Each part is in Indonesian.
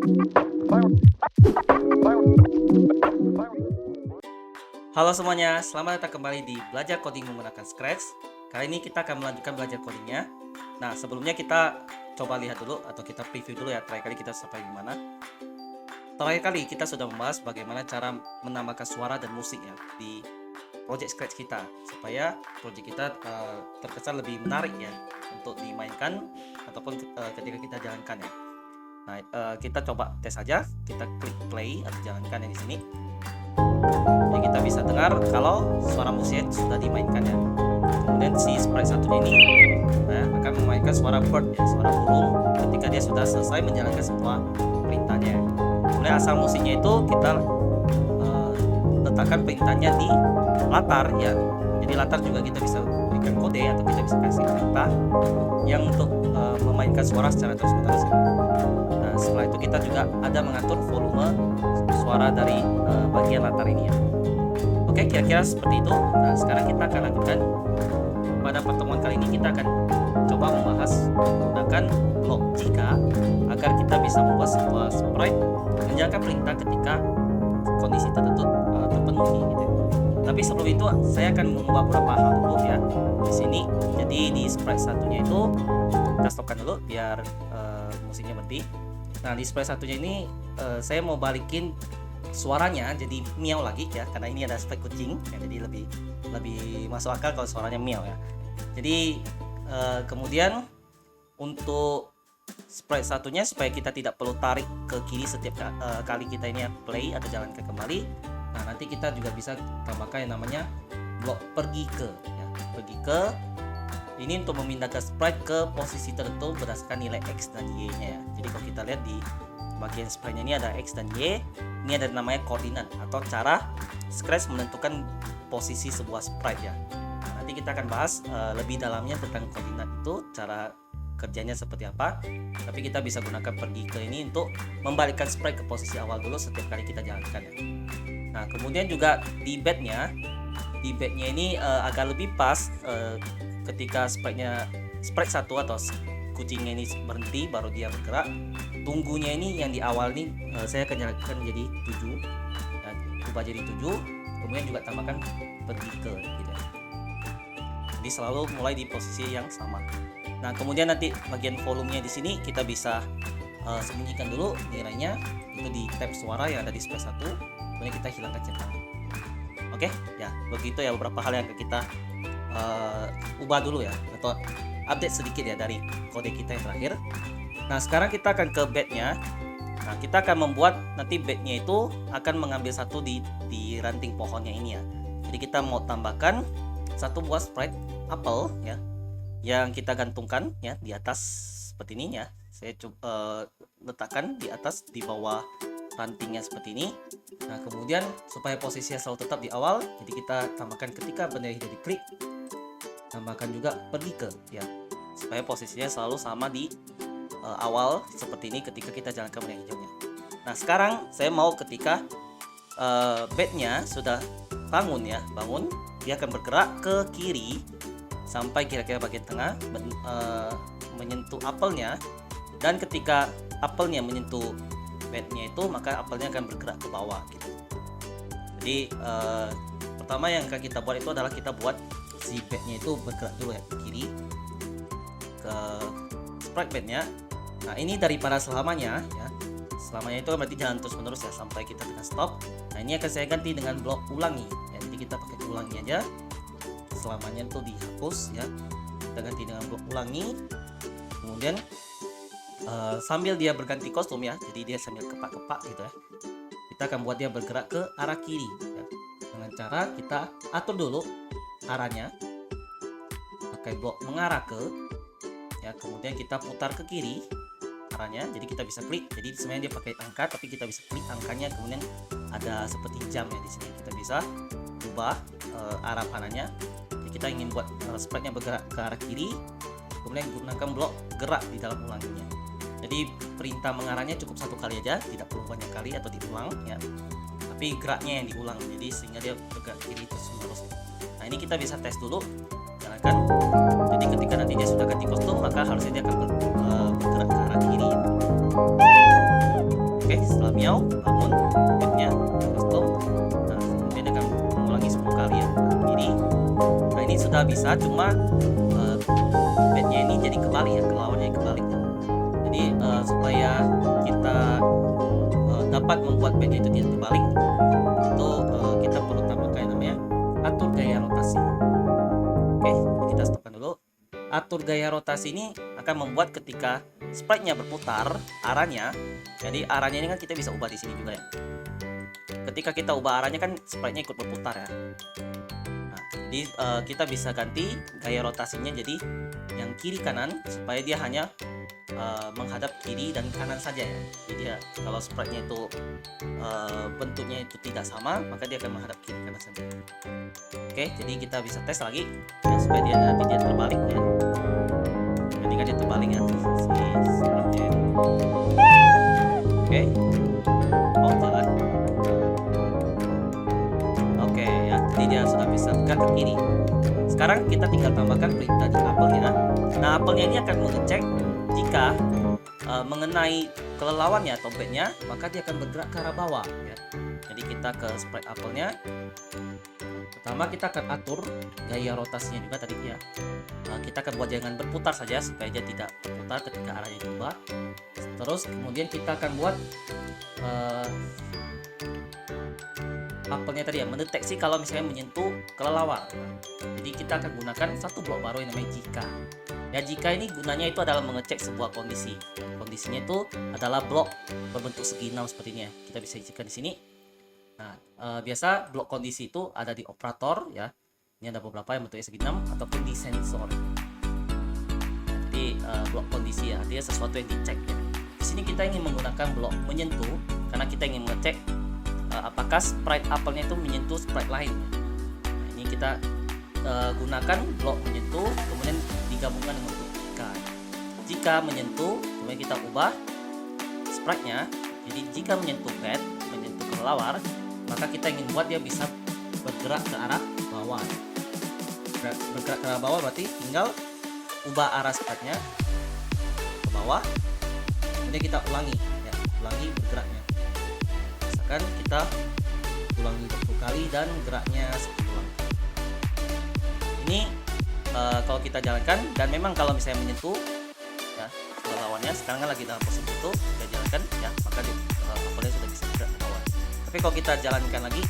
Halo semuanya, selamat datang kembali di Belajar Coding Menggunakan Scratch. Kali ini kita akan melanjutkan belajar codingnya. Nah, sebelumnya kita coba lihat dulu atau kita preview dulu ya, terakhir kali kita sampai di mana. Terakhir kali kita sudah membahas bagaimana cara menambahkan suara dan musik ya di project Scratch kita, supaya project kita terkesan lebih menarik ya untuk dimainkan ataupun ketika kita jalankan ya. Nah, kita coba tes aja, kita klik play atau jalankan yang di sini. Jadi kita bisa dengar kalau suara musiknya sudah dimainkan ya. Kemudian si sprite satunya ini akan memainkan suara bird ya, suara burung ketika dia sudah selesai menjalankan semua perintahnya. Kemudian asal musiknya itu kita letakkan perintahnya di latar ya. Jadi latar juga kita bisa berikan kode atau kita bisa kasih perintah yang untuk memainkan suara secara terus-menerus ya. Nah, setelah itu kita juga ada mengatur volume suara dari bagian latar ini ya. Oke, kira-kira seperti itu. Nah, sekarang kita akan lakukan. Pada pertemuan kali ini kita akan coba membahas menggunakan blok jika agar kita bisa membuat sebuah sprite menjalankan perintah ketika kondisi tertentu terpenuhi gitu. Tapi sebelum itu saya akan mengubah beberapa hal dulu ya di sini. Jadi di sprite satunya itu kita stopkan dulu biar musiknya berhenti. Nah, di sprite satunya ini saya mau balikin suaranya jadi miau lagi ya, karena ini ada sprite kucing ya, jadi lebih masuk akal kalau suaranya miau ya. Jadi kemudian untuk sprite satunya supaya kita tidak perlu tarik ke kiri setiap kali kita ini play atau jalankan kembali. Nah, nanti kita juga bisa tambahkan yang namanya blok pergi ke ya. Pergi ke ini untuk memindahkan sprite ke posisi tertentu berdasarkan nilai X dan Y-nya ya. Jadi kalau kita lihat di bagian sprite-nya ini ada X dan Y. Ini ada namanya koordinat atau cara Scratch menentukan posisi sebuah sprite ya. Nah, nanti kita akan bahas lebih dalamnya tentang koordinat itu, cara kerjanya seperti apa. Tapi kita bisa gunakan pergi ke ini untuk membalikkan sprite ke posisi awal dulu setiap kali kita jalankan ya. Nah, kemudian juga di bednya ini agak lebih pas ketika sprite satu atau kucingnya ini berhenti baru dia bergerak. Tunggunya ini yang di awal ini saya akan jalankan jadi 7 dan ubah jadi 7, kemudian juga tambahkan pergi ke gitu. Jadi selalu mulai di posisi yang sama. Nah, kemudian nanti bagian volumenya di sini kita bisa sembunyikan dulu nilainya itu di tab suara yang ada di sprite 1, kemudian kita hilangkan centangnya. Oke, ya begitu ya beberapa hal yang kita ubah dulu ya, atau update sedikit ya dari kode kita yang terakhir. Nah, sekarang kita akan ke bednya. Nah, kita akan membuat nanti bednya itu akan mengambil satu di ranting pohonnya ini ya. Jadi kita mau tambahkan satu buah sprite apel ya, yang kita gantungkan ya di atas seperti ini ya. Saya coba letakkan di atas di bawah rantingnya seperti ini. Nah, kemudian supaya posisinya selalu tetap di awal, jadi kita tambahkan ketika benda hijau diklik, tambahkan juga pergi ke ya, supaya posisinya selalu sama di awal seperti ini ketika kita jalankan benda hijaunya. Nah, sekarang saya mau ketika bednya sudah bangun, dia akan bergerak ke kiri sampai kira-kira bagian tengah menyentuh apelnya, dan ketika apelnya menyentuh bednya itu maka apelnya akan bergerak ke bawah gitu. Jadi pertama yang akan kita buat itu adalah kita buat si bednya itu bergerak dulu ya ke kiri ke sprite bednya. Nah, ini daripada selamanya ya. Selamanya itu berarti jalan terus menerus ya sampai kita tekan stop. Nah, ini akan saya ganti dengan blok ulangi ya. Jadi kita pakai ulangi aja. Selamanya itu dihapus ya. Kita ganti dengan blok ulangi. Kemudian sambil dia berganti kostum ya. Jadi dia sambil kepak-kepak gitu ya. Kita akan buat dia bergerak ke arah kiri ya. Dengan cara kita atur dulu arahnya. Pakai blok mengarah ke ya, kemudian kita putar ke kiri arahnya, jadi kita bisa klik. Jadi sebenarnya dia pakai angka, tapi kita bisa klik angkanya, kemudian ada seperti jam ya di sini. Kita bisa ubah arah panahnya. Jadi kita ingin buat sprite-nya bergerak ke arah kiri, kemudian gunakan blok gerak di dalam ulanginya. Jadi perintah mengarahnya cukup satu kali aja, tidak perlu banyak kali atau diulang ya. Tapi geraknya yang diulang, jadi sehingga dia bergerak kiri terus menerus. Nah, ini kita bisa tes dulu. Jalankan. Jadi ketika nanti dia sudah ganti kostum, maka harusnya dia akan bergerak ke arah kiri. setelah miau bangun, bednya stop. Nah, kemudian akan mengulangi 10 kali ya kiri. Nah ini sudah bisa, cuma bednya ini jadi kebalik ya, lawannya kebalik ya. Jadi supaya kita dapat membuat bednya itu tidak terbalik, itu kita perlu tambahkan yang namanya atur gaya rotasi. Oke, kita stopkan dulu. Atur gaya rotasi ini akan membuat ketika sprite-nya berputar arahnya, jadi arahnya ini kan kita bisa ubah di sini juga ya. Ketika kita ubah arahnya kan sprite-nya ikut berputar ya. Nah, jadi kita bisa ganti gaya rotasinya jadi yang kiri kanan supaya dia hanya menghadap kiri dan kanan saja ya. Jadi ya, kalau sprite-nya itu bentuknya itu tidak sama, maka dia akan menghadap kiri kanan saja. Oke, jadi kita bisa tes lagi ya, supaya dia nanti dia terbalik ya. Jadi kan dia terbalik ya si sprite-nya. Oke. Oh, jalan. Oke ya, jadi dia sudah bisa bergerak ke kiri. Sekarang kita tinggal tambahkan perintah di apelnya. Nah, apelnya ini akan mengecek jika mengenai kelelawar-nya atau bednya, maka dia akan bergerak ke arah bawah ya. Jadi kita ke sprite apelnya. Pertama kita akan atur gaya rotasinya juga tadi ya. Kita akan buat jangan berputar saja supaya dia tidak berputar ketika arahnya diubah. Terus kemudian kita akan buat apelnya tadi ya, mendeteksi kalau misalnya menyentuh kelelawar. Jadi kita akan gunakan satu blok baru yang namanya jika. Ya, jika ini gunanya itu adalah mengecek sebuah kondisi. Kondisinya itu adalah blok berbentuk segi 6 seperti ini ya. Kita bisa isikan di sini. Nah, biasa blok kondisi itu ada di operator ya. Ini ada beberapa yang bentuknya segi 6 ataupun di sensor. Jadi blok kondisi ya, artinya sesuatu yang dicek ya. Di sini kita ingin menggunakan blok menyentuh karena kita ingin mengecek apakah sprite apelnya itu menyentuh sprite lain. Nah, ini kita gunakan blok menyentuh, kemudian digabungkan dengan bentuk jika. Jika menyentuh, kemudian kita ubah sprite-nya. Jadi jika menyentuh bed, menyentuh kelelawar, maka kita ingin buat dia bisa bergerak ke arah bawah. Bergerak ke arah bawah berarti tinggal ubah arah sprite-nya ke bawah, kemudian kita ulangi ya, ulangi bergeraknya. Misalkan kita ulangi 20 kali dan geraknya 10 kali. Ini kalau kita jalankan, dan memang kalau misalnya menyentuh ya lawannya, sekarang kan lagi dalam posisi itu kita jalankan ya, maka apelnya sudah bisa bergerak ke bawah. Tapi kalau kita jalankan lagi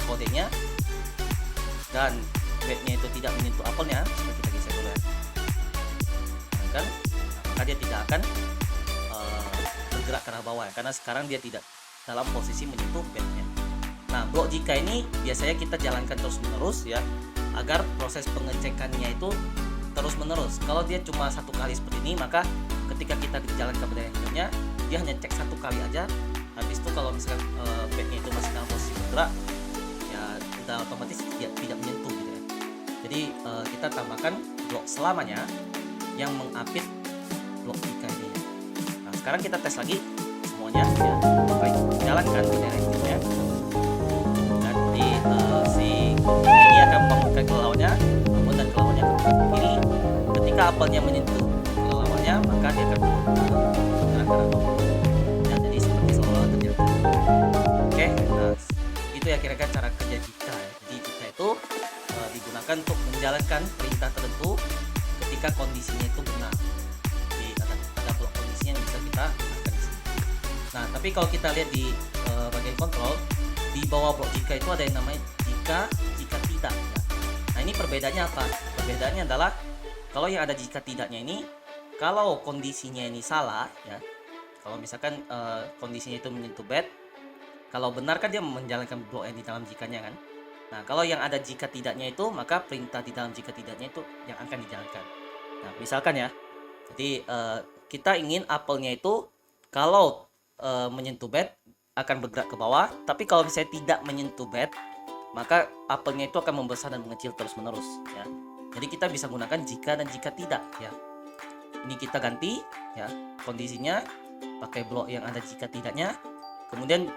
kodenya dan bednya itu tidak menyentuh apelnya, seperti kita geser dulu ya, kan, maka dia tidak akan bergerak ke arah bawah ya, karena sekarang dia tidak dalam posisi menyentuh bednya. Nah, blok jika ini biasanya kita jalankan terus menerus ya, agar proses pengecekannya itu terus menerus. Kalau dia cuma satu kali seperti ini, maka ketika kita jalankan beda yang lainnya, dia hanya cek satu kali aja. Habis itu kalau misalkan bednya itu masih dalam posisi bergerak, ya udah otomatis dia tidak menyentuh gitu ya. Jadi kita tambahkan blok selamanya yang mengapit blok jika ini ya. Nah, sekarang kita tes lagi semuanya ya. Baik, jalankan beda yang lainnya. Nanti si ini akan membangunkan kelelawanya, bangun dan kelelawanya akan bergerak ke kiri. Ketika apelnya menyentuh kelelawanya, maka dia akan bergerak ke arah bawah. Ya, jadi seperti seolah-olah terjadi. Oke, nah itu ya kira-kira cara kerja jika ya. Jadi jika itu digunakan untuk menjalankan perintah tertentu ketika kondisinya itu benar. Jadi ada blok kondisinya yang bisa kita gunakan di sini. Nah, tapi kalau kita lihat di bagian kontrol, di bawah blok jika itu ada yang namanya jika tidak ya. Nah, ini perbedaannya apa? Perbedaannya adalah kalau yang ada jika tidaknya ini, kalau kondisinya ini salah ya, kalau misalkan kondisinya itu menyentuh bed, kalau benar kan dia menjalankan blok yang di dalam jikanya kan. Nah, kalau yang ada jika tidaknya itu, maka perintah di dalam jika tidaknya itu yang akan dijalankan. Nah, misalkan ya, jadi kita ingin apelnya itu kalau menyentuh bed akan bergerak ke bawah, tapi kalau misalnya tidak menyentuh bed, maka apelnya itu akan membesar dan mengecil terus menerus ya. Jadi kita bisa gunakan jika dan jika tidak ya. Ini kita ganti ya kondisinya pakai blok yang ada jika tidaknya. Kemudian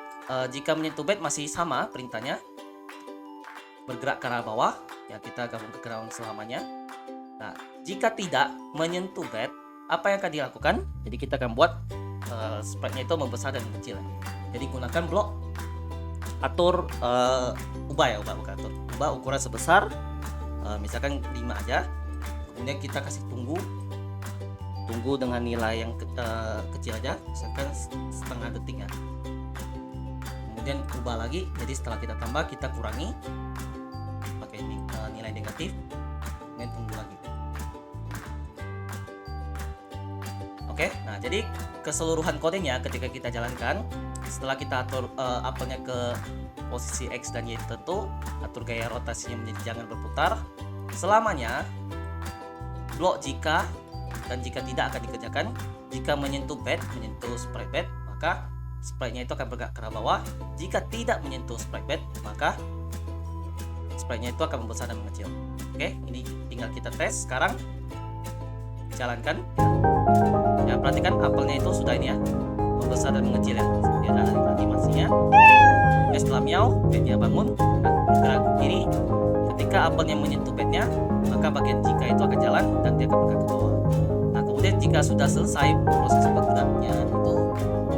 jika menyentuh bed masih sama perintahnya, bergerak ke arah bawah ya, kita gabung ke ground selamanya. Nah, jika tidak menyentuh bed, apa yang akan dilakukan? Jadi kita akan buat sprite-nya itu membesar dan mengecil ya. Jadi gunakan blok, atur ubah ya, ubah ukuran sebesar misalkan 5 aja. Kemudian kita kasih tunggu dengan nilai yang kecil aja, misalkan setengah detik ya. Kemudian ubah lagi, jadi setelah kita tambah kita kurangi pakai nilai negatif, kemudian tunggu lagi. Oke, nah jadi keseluruhan kodenya ketika kita jalankan, setelah kita atur apelnya ke posisi X dan Y tertentu, atur gaya rotasinya menjadi jangan berputar selamanya. Blok jika dan jika tidak akan dikerjakan. Jika menyentuh sprite bed, maka sprite-nya itu akan bergerak ke arah bawah. Jika tidak menyentuh sprite bed, maka sprite-nya itu akan membesar dan mengecil. Oke, ini tinggal kita tes sekarang. Jalankan. Ya, perhatikan apelnya itu sudah ini ya, membesar dan mengecil ya. Dia ada animasinya. Ya, setelah miau, bednya bangun, bergerak ke kiri. Ketika apelnya menyentuh bednya, maka bagian jika itu akan jalan dan dia akan bergerak ke bawah. Nah, kemudian jika sudah selesai proses bergeraknya itu,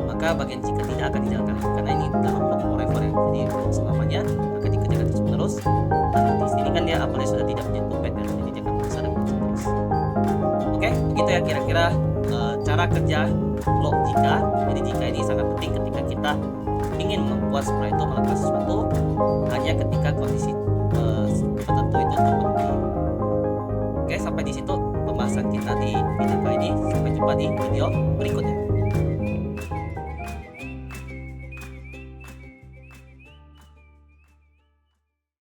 maka bagian jika tidak akan dijalankan lagi karena ini dalam blok forever ya. Jadi selamanya akan dikerjakan terus menerus. Dan di sini kan dia apelnya sudah tidak menyentuh bed ya, jadi dia akan membesar dan mengecil terus. Oke, begitu ya kira-kira cara kerja blok jika. Jadi jika ini sangat penting ketika kita ingin membuat sprite itu melakukan sesuatu hanya ketika kondisi tertentu itu terpenuhi. Oke, sampai di situ pembahasan kita di video kali ini. Sampai jumpa di video berikutnya.